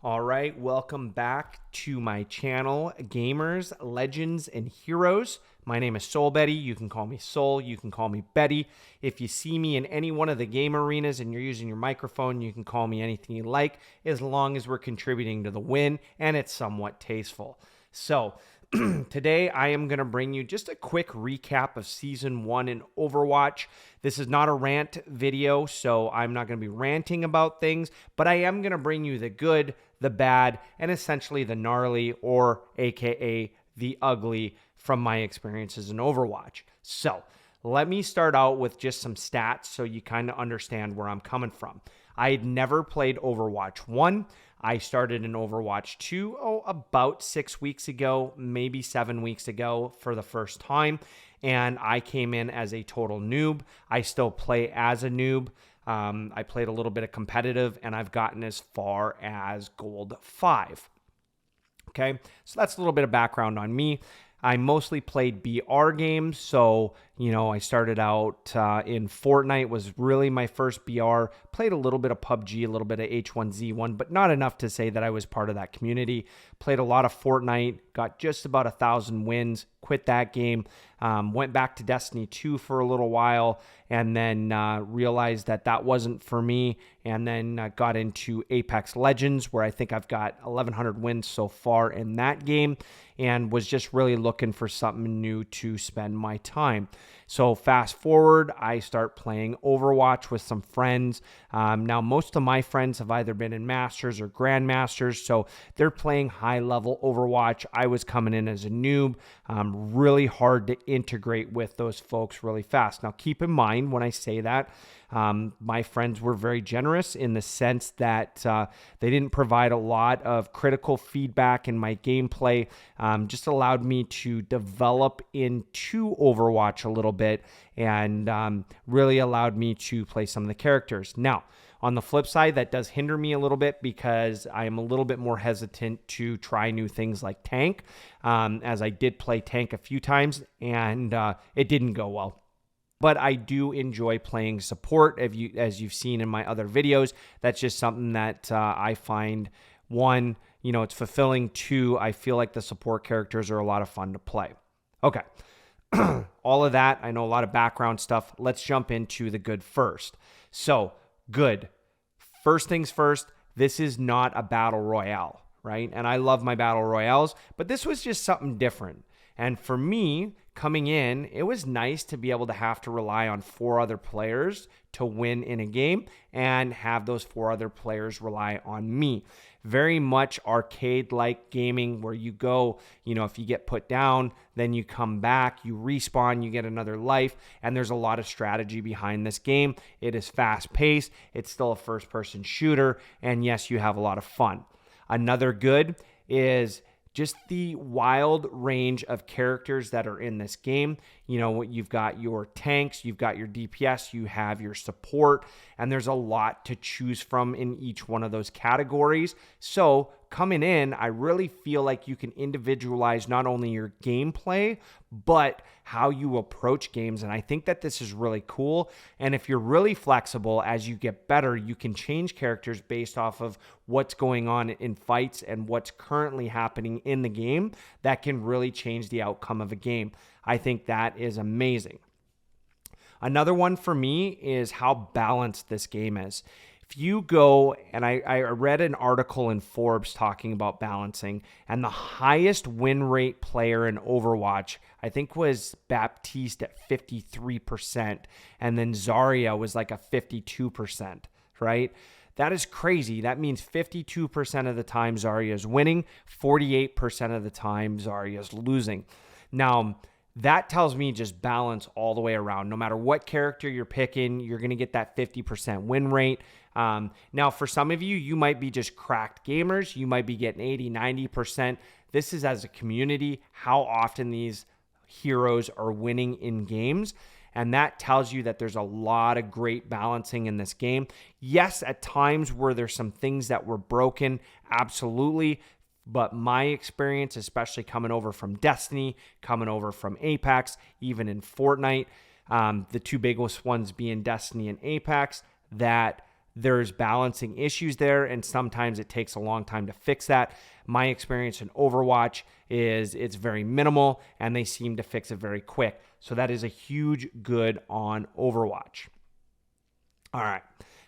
All right, welcome back to my channel, Gamers, Legends, and Heroes. My name is Soul Betty. You can call me Soul. You can call me Betty. If you see me in any one of the game arenas and you're using your microphone, you can call me anything you like, as long as we're contributing to the win and it's somewhat tasteful. So, today I am going to bring you just a quick recap of Season 1 in Overwatch. This is not a rant video, so I'm not going to be ranting about things, but I am going to bring you the good, the bad, and essentially the gnarly, or aka the ugly, from my experiences in Overwatch. So let me start out with just some stats so you kind of understand where I'm coming from. I had never played Overwatch 1. I started in Overwatch 2 about 6 weeks ago, maybe 7 weeks ago for the first time. And I came in as a total noob. I still play as a noob. I played a little bit of competitive and I've gotten as far as Gold 5. Okay, so that's a little bit of background on me. I mostly played BR games, so, I started out in Fortnite, was really my first BR. Played a little bit of PUBG, a little bit of H1Z1, but not enough to say that I was part of that community. Played a lot of Fortnite, got just about 1,000 wins, quit that game, went back to Destiny 2 for a little while, and then realized that that wasn't for me, and then got into Apex Legends, where I think I've got 1,100 wins so far in that game, and was just really looking for something new to spend my time. So fast forward, I start playing Overwatch with some friends. Now, most of my friends have either been in Masters or Grandmasters, so they're playing high-level Overwatch. I was coming in as a noob, really hard to integrate with those folks really fast. Now, keep in mind when I say that, my friends were very generous in the sense that they didn't provide a lot of critical feedback in my gameplay, just allowed me to develop into Overwatch a little bit and really allowed me to play some of the characters. Now, on the flip side, that does hinder me a little bit because I am a little bit more hesitant to try new things like tank, as I did play tank a few times and it didn't go well. But I do enjoy playing support, as you've seen in my other videos. That's just something that I find, one, it's fulfilling. Two, I feel like the support characters are a lot of fun to play. Okay, all of that, I know a lot of background stuff. Let's jump into the good first. So, good. First things first, this is not a battle royale, right? And I love my battle royales, but this was just something different. And for me, coming in, it was nice to be able to have to rely on 4 other players to win in a game and have those 4 other players rely on me. Very much arcade-like gaming where you go, if you get put down, then you come back, you respawn, you get another life, and there's a lot of strategy behind this game. It is fast-paced, it's still a first-person shooter, and yes, you have a lot of fun. Another good is just the wild range of characters that are in this game. You've got your tanks, you've got your DPS, you have your support, and there's a lot to choose from in each one of those categories. So coming in, I really feel like you can individualize not only your gameplay, but how you approach games. And I think that this is really cool. And if you're really flexible as you get better, you can change characters based off of what's going on in fights and what's currently happening in the game. That can really change the outcome of a game. I think that is amazing. Another one for me is how balanced this game is. If you go, and I read an article in Forbes talking about balancing, and the highest win rate player in Overwatch, I think, was Baptiste at 53%, and then Zarya was like a 52%, right? That is crazy. That means 52% of the time Zarya is winning, 48% of the time Zarya is losing. Now, that tells me just balance all the way around. No matter what character you're picking, you're going to get that 50% win rate. Now, for some of you, you might be just cracked gamers. You might be getting 80, 90%. This is as a community, how often these heroes are winning in games. And that tells you that there's a lot of great balancing in this game. Yes, at times where there's some things that were broken, absolutely. But my experience, especially coming over from Destiny, coming over from Apex, even in Fortnite, the two biggest ones being Destiny and Apex, that there's balancing issues there, and sometimes it takes a long time to fix that. My experience in Overwatch is it's very minimal, and they seem to fix it very quick. So that is a huge good on Overwatch. All right,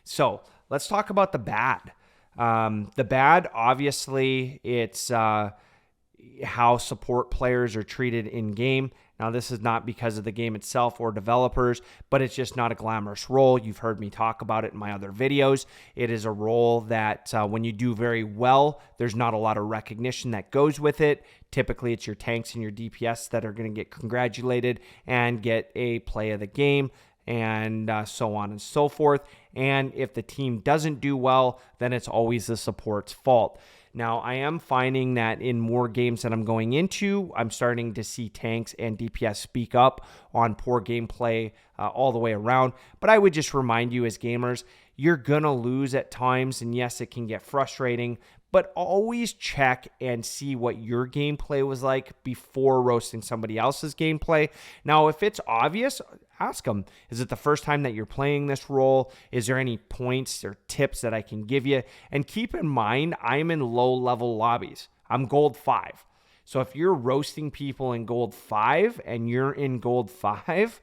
so let's talk about the bad. The bad, obviously, it's how support players are treated in game. Now, this is not because of the game itself or developers, but it's just not a glamorous role. You've heard me talk about it in my other videos. It is a role that when you do very well, there's not a lot of recognition that goes with it. Typically, it's your tanks and your DPS that are going to get congratulated and get a play of the game, and so on and so forth. And if the team doesn't do well, then it's always the support's fault. Now, I am finding that in more games that I'm going into, I'm starting to see tanks and DPS speak up on poor gameplay all the way around. But I would just remind you as gamers, you're going to lose at times. And yes, it can get frustrating, but always check and see what your gameplay was like before roasting somebody else's gameplay. Now, if it's obvious, ask them, is it the first time that you're playing this role? Is there any points or tips that I can give you? And keep in mind, I'm in low-level lobbies. I'm gold 5. So if you're roasting people in gold 5 and you're in gold 5,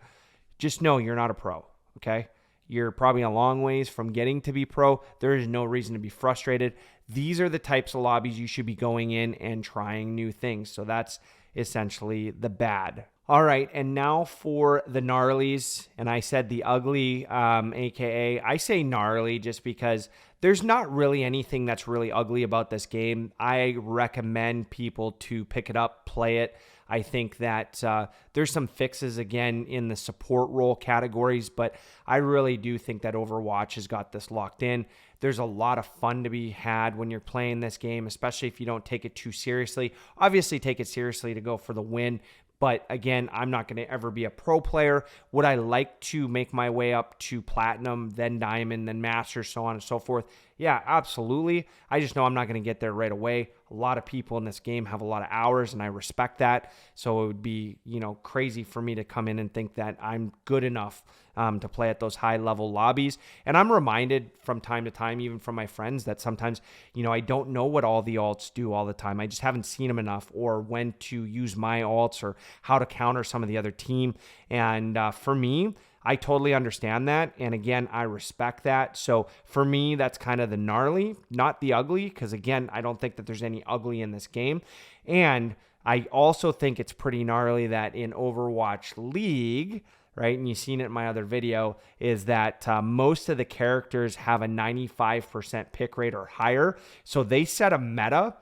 just know you're not a pro, okay? You're probably a long ways from getting to be pro. There is no reason to be frustrated. These are the types of lobbies you should be going in and trying new things. So that's essentially the bad. All right, and now for the gnarlies, and I said the ugly, aka I say gnarly just because there's not really anything that's really ugly about this game. I recommend people to pick it up, play it. I think that there's some fixes, again, in the support role categories, but I really do think that Overwatch has got this locked in. There's a lot of fun to be had when you're playing this game, especially if you don't take it too seriously. Obviously, take it seriously to go for the win. But again, I'm not going to ever be a pro player. Would I like to make my way up to platinum, then diamond, then master, so on and so forth? Yeah, absolutely. I just know I'm not going to get there right away. A lot of people in this game have a lot of hours, and I respect that. So it would be, crazy for me to come in and think that I'm good enough to play at those high-level lobbies. And I'm reminded from time to time, even from my friends, that sometimes, I don't know what all the alts do all the time. I just haven't seen them enough, or when to use my alts, or how to counter some of the other team. And for me, I totally understand that. And again, I respect that. So for me, that's kind of the gnarly, not the ugly, because again, I don't think that there's any ugly in this game. And I also think it's pretty gnarly that in Overwatch League, right, and you've seen it in my other video, is that most of the characters have a 95% pick rate or higher. So they set a meta.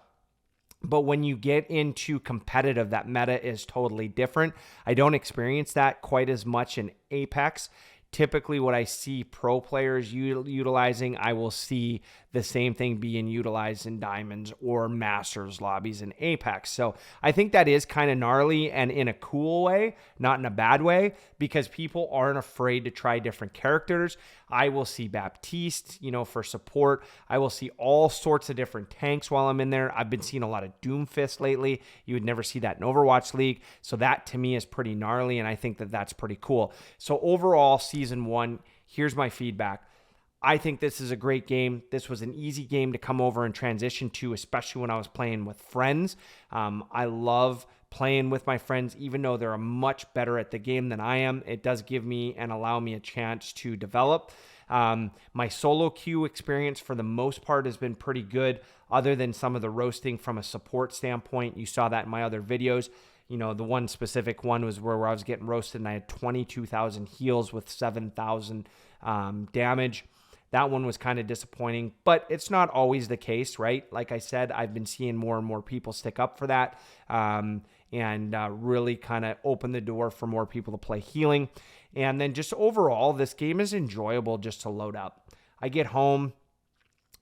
But when you get into competitive, that meta is totally different. I don't experience that quite as much in Apex. Typically, what I see pro players utilizing, I will see the same thing being utilized in Diamonds or Masters lobbies in Apex. So I think that is kind of gnarly, and in a cool way, not in a bad way, because people aren't afraid to try different characters. I will see Baptiste, for support. I will see all sorts of different tanks while I'm in there. I've been seeing a lot of Doomfist lately. You would never see that in Overwatch League. So that to me is pretty gnarly, and I think that that's pretty cool. So overall, Season 1, here's my feedback. I think this is a great game. This was an easy game to come over and transition to, especially when I was playing with friends. I love playing with my friends, even though they're much better at the game than I am. It does give me and allow me a chance to develop. My solo queue experience for the most part has been pretty good, other than some of the roasting from a support standpoint. You saw that in my other videos. The one specific one was where I was getting roasted and I had 22,000 heals with 7,000 damage. That one was kind of disappointing, but it's not always the case, right? Like I said, I've been seeing more and more people stick up for that and really kind of open the door for more people to play healing. And then just overall, this game is enjoyable just to load up. I get home,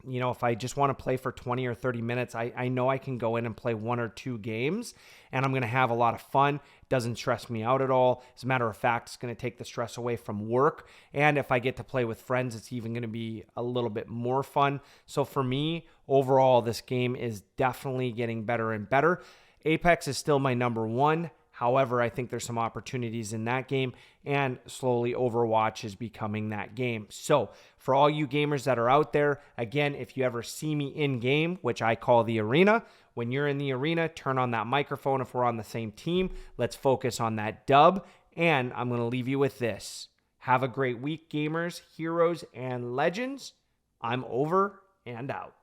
if I just want to play for 20 or 30 minutes, I know I can go in and play 1 or 2 games, and I'm going to have a lot of fun. It doesn't stress me out at all. As a matter of fact, it's going to take the stress away from work. And if I get to play with friends, it's even going to be a little bit more fun. So for me, overall, this game is definitely getting better and better. Apex is still my number one. However, I think there's some opportunities in that game, and slowly Overwatch is becoming that game. So for all you gamers that are out there, again, if you ever see me in game, which I call the arena, when you're in the arena, turn on that microphone if we're on the same team. Let's focus on that dub. And I'm going to leave you with this. Have a great week, gamers, heroes, and legends. I'm over and out.